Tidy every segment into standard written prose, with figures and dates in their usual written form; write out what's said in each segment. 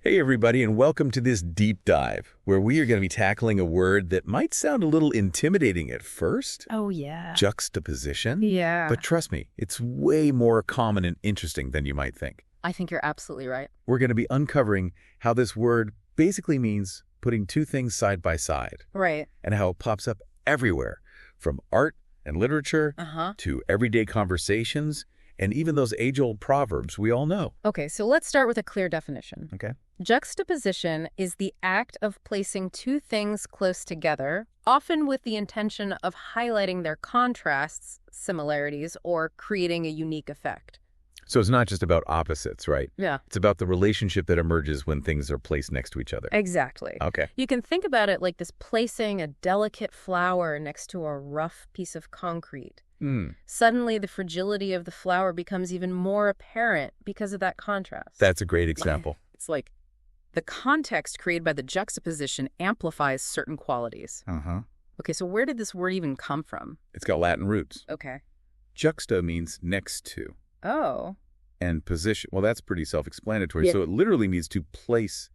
Hey everybody, and welcome to this deep dive, where we are going to be tackling a word that might sound a little intimidating at first. Oh, yeah. Juxtaposition. Yeah. But trust me, it's way more common and interesting than you might think. I think you're absolutely right. We're going to be uncovering how this word basically means putting two things side by side. Right. And how it pops up everywhere, from art and literature to everyday conversations, and even those age-old proverbs we all know. Okay, so let's start with a clear definition. Okay. Juxtaposition is the act of placing two things close together, often with the intention of highlighting their contrasts, similarities, or creating a unique effect. So it's not just about opposites, right? Yeah. It's about the relationship that emerges when things are placed next to each other. Exactly. Okay. You can think about it like this placing a delicate flower next to a rough piece of concrete. Suddenly, the fragility of the flower becomes even more apparent because of that contrast. That's a great example. It's like the context created by the juxtaposition amplifies certain qualities. Okay, so where did this word even come from? It's got Latin roots. Okay. Juxta means next to. Oh. And position, well, that's pretty self-explanatory. Yeah. So it literally means to place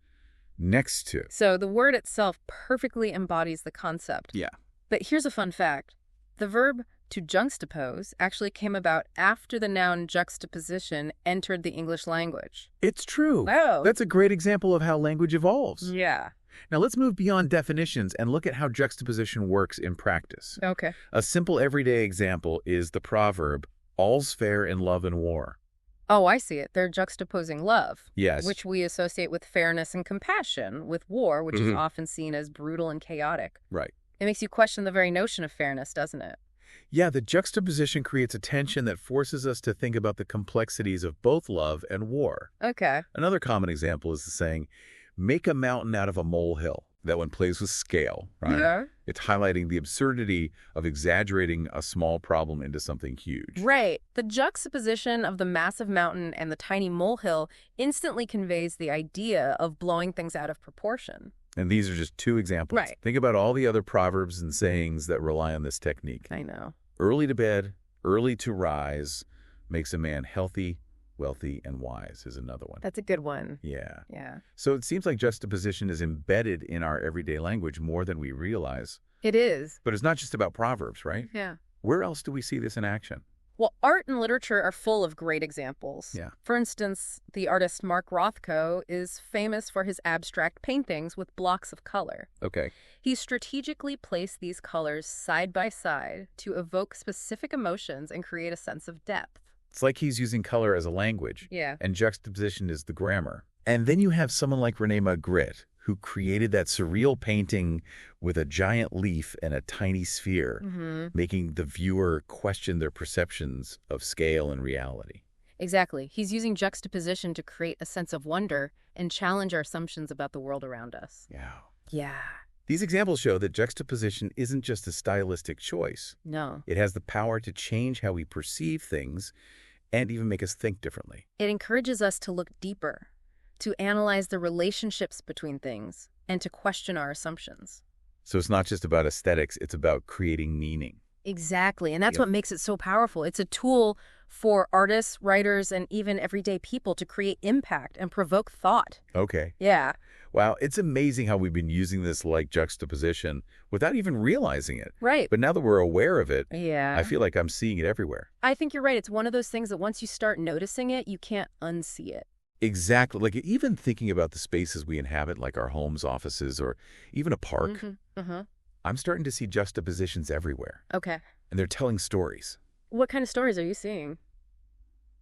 next to. So the word itself perfectly embodies the concept. Yeah. But here's a fun fact. The verb to juxtapose actually came about after the noun juxtaposition entered the English language. It's true. Oh. That's a great example of how language evolves. Yeah. Now let's move beyond definitions and look at how juxtaposition works in practice. Okay. A simple everyday example is the proverb, all's fair in love and war. Oh, I see it. They're juxtaposing love. Yes. Which we associate with fairness and compassion, with war, which is often seen as brutal and chaotic. Right. It makes you question the very notion of fairness, doesn't it? Yeah, the juxtaposition creates a tension that forces us to think about the complexities of both love and war. Okay. Another common example is the saying, make a mountain out of a molehill. That one plays with scale, right? Yeah. It's highlighting the absurdity of exaggerating a small problem into something huge. Right. The juxtaposition of the massive mountain and the tiny molehill instantly conveys the idea of blowing things out of proportion. And these are just two examples. Right. Think about all the other proverbs and sayings that rely on this technique. I know. Early to bed, early to rise makes a man healthy, wealthy, and wise is another one. That's a good one. Yeah. Yeah. So it seems like juxtaposition is embedded in our everyday language more than we realize. It is. But it's not just about proverbs, right? Yeah. Where else do we see this in action? Well, art and literature are full of great examples. Yeah. For instance, the artist Mark Rothko is famous for his abstract paintings with blocks of color. Okay. He strategically placed these colors side by side to evoke specific emotions and create a sense of depth. It's like he's using color as a language. Yeah. And juxtaposition is the grammar. And then you have someone like Rene Magritte, who created that surreal painting with a giant leaf and a tiny sphere, making the viewer question their perceptions of scale and reality. Exactly. He's using juxtaposition to create a sense of wonder and challenge our assumptions about the world around us. Yeah. Yeah. These examples show that juxtaposition isn't just a stylistic choice. No. It has the power to change how we perceive things and even make us think differently. It encourages us to look deeper, to analyze the relationships between things, and to question our assumptions. So it's not just about aesthetics, it's about creating meaning. Exactly. And that's what makes it so powerful. It's a tool for artists, writers, and even everyday people to create impact and provoke thought. Okay. Yeah. Wow, it's amazing how we've been using this like juxtaposition without even realizing it. Right. But now that we're aware of it, Yeah. I feel like I'm seeing it everywhere. I think you're right. It's one of those things that once you start noticing it, you can't unsee it. Exactly. Like even thinking about the spaces we inhabit, like our homes, offices, or even a park, I'm starting to see juxtapositions everywhere. Okay. And they're telling stories. What kind of stories are you seeing?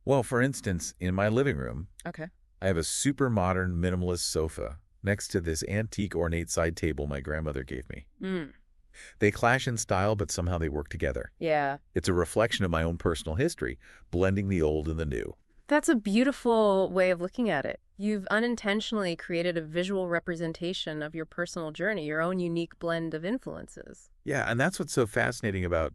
Well, for instance, in my living room, Okay. I have a super modern minimalist sofa next to this antique ornate side table my grandmother gave me. They clash in style, but somehow they work together. Yeah. It's a reflection of my own personal history, blending the old and the new. That's a beautiful way of looking at it. You've unintentionally created a visual representation of your personal journey, your own unique blend of influences. Yeah, and that's what's so fascinating about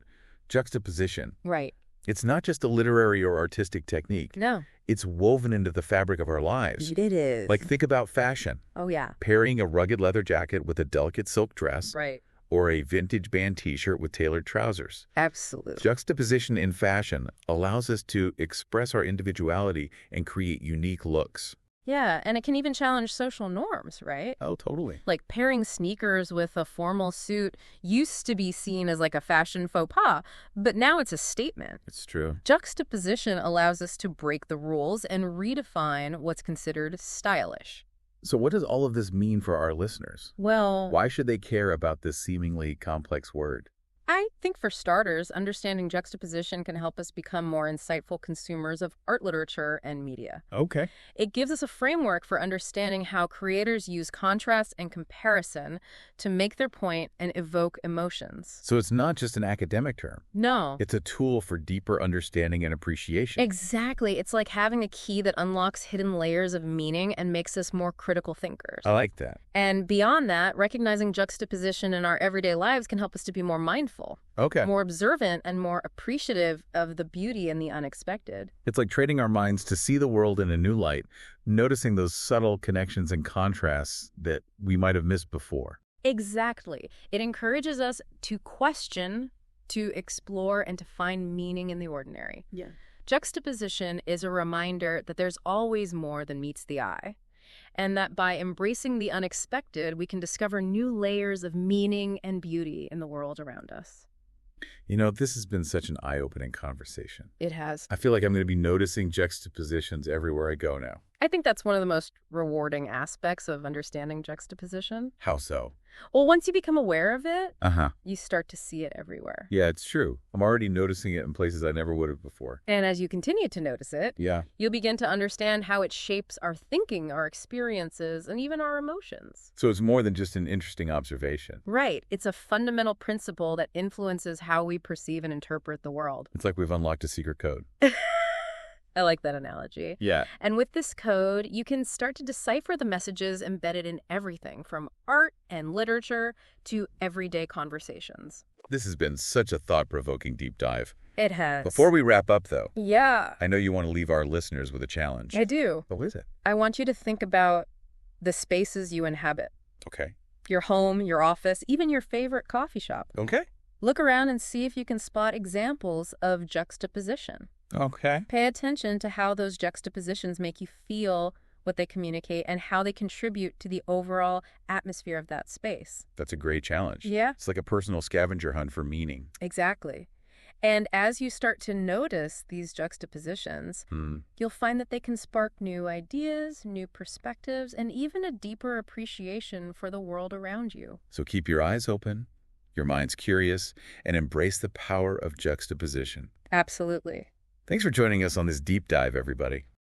juxtaposition. Right. It's not just a literary or artistic technique. No. It's woven into the fabric of our lives. It is. Like, think about fashion. Oh, yeah. Pairing a rugged leather jacket with a delicate silk dress. Right. Or a vintage band t-shirt with tailored trousers. Absolutely. Juxtaposition in fashion allows us to express our individuality and create unique looks. Yeah, and it can even challenge social norms, right? Oh, totally. Like pairing sneakers with a formal suit used to be seen as like a fashion faux pas, but now it's a statement. It's true. Juxtaposition allows us to break the rules and redefine what's considered stylish. So what does all of this mean for our listeners? Well, Why should they care about this seemingly complex word? I think for starters, understanding juxtaposition can help us become more insightful consumers of art, literature, and media. Okay. It gives us a framework for understanding how creators use contrast and comparison to make their point and evoke emotions. So it's not just an academic term. No. It's a tool for deeper understanding and appreciation. Exactly. It's like having a key that unlocks hidden layers of meaning and makes us more critical thinkers. I like that. And beyond that, recognizing juxtaposition in our everyday lives can help us to be more mindful, Okay. more observant, and more appreciative of the beauty and the unexpected. It's like training our minds to see the world in a new light, noticing those subtle connections and contrasts that we might have missed before. Exactly. It encourages us to question, to explore, and to find meaning in the ordinary. Yeah. Juxtaposition is a reminder that there's always more than meets the eye, and that by embracing the unexpected, we can discover new layers of meaning and beauty in the world around us. You know, this has been such an eye-opening conversation. It has. I feel like I'm going to be noticing juxtapositions everywhere I go now. I think that's one of the most rewarding aspects of understanding juxtaposition. How so? Well, once you become aware of it, Uh-huh. you start to see it everywhere. Yeah, it's true. I'm already noticing it in places I never would have before. And as you continue to notice it, Yeah. you'll begin to understand how it shapes our thinking, our experiences, and even our emotions. So it's more than just an interesting observation. Right. It's a fundamental principle that influences how we perceive and interpret the world. It's like we've unlocked a secret code. I like that analogy. Yeah. And with this code, you can start to decipher the messages embedded in everything from art and literature to everyday conversations. This has been such a thought-provoking deep dive. It has. Before we wrap up, though, Yeah, I know you want to leave our listeners with a challenge. I do. What is it? I want you to think about the spaces you inhabit. Okay. Your home, your office, even your favorite coffee shop. Okay. Look around and see if you can spot examples of juxtaposition. Okay. Pay attention to how those juxtapositions make you feel, what they communicate, and how they contribute to the overall atmosphere of that space. That's a great challenge. Yeah. It's like a personal scavenger hunt for meaning. Exactly. And as you start to notice these juxtapositions, you'll find that they can spark new ideas, new perspectives, and even a deeper appreciation for the world around you. So keep your eyes open, your minds curious, and embrace the power of juxtaposition. Absolutely. Thanks for joining us on this deep dive, everybody.